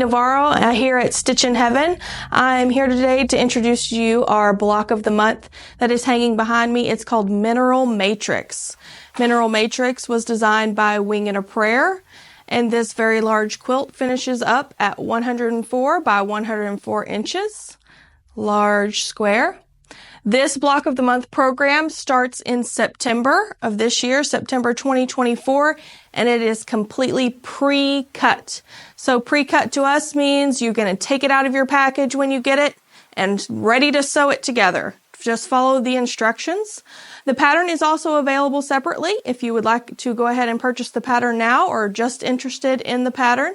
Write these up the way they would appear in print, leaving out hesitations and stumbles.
Navarro here at Stitchin Heaven. I'm here today to introduce to you our block of the month that is hanging behind me. It's called Mineral Matrix. Mineral Matrix was designed by Wing and a Prayer, and this very large quilt finishes up at 104 by 104 inches. Large square. This block of the month program starts in September of this year, September 2024, and it is completely pre-cut. So pre-cut to us means you're going to take it out of your package when you get it and ready to sew it together. Just follow the instructions. The pattern is also available separately if you would like to go ahead and purchase the pattern now or just interested in the pattern.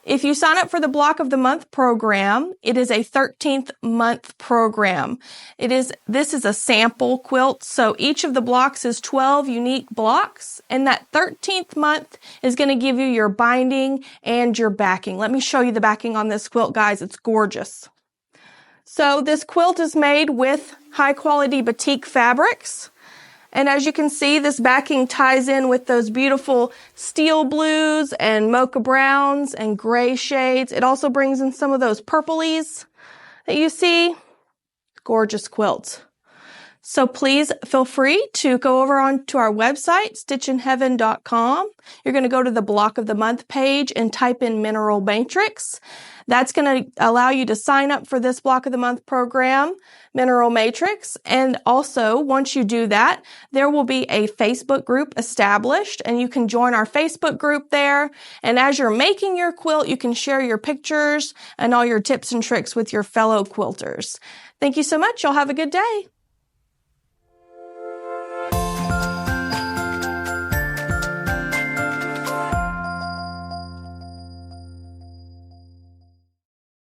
If you sign up for the Block of the Month program, it is a 13th month program. This is a sample quilt, so each of the blocks is 12 unique blocks, and that 13th month is going to give you your binding and your backing. Let me show you the backing on this quilt, guys. It's gorgeous. So this quilt is made with high quality batik fabrics. And as you can see, this backing ties in with those beautiful steel blues and mocha browns and gray shades. It also brings in some of those purplies that you see. Gorgeous quilt. So please feel free to go over onto our website, stitchinheaven.com. You're going to go to the Block of the Month page and type in Mineral Matrix. That's going to allow you to sign up for this Block of the Month program, Mineral Matrix. And also, once you do that, there will be a Facebook group established, and you can join our Facebook group there. And as you're making your quilt, you can share your pictures and all your tips and tricks with your fellow quilters. Thank you so much. Y'all have a good day.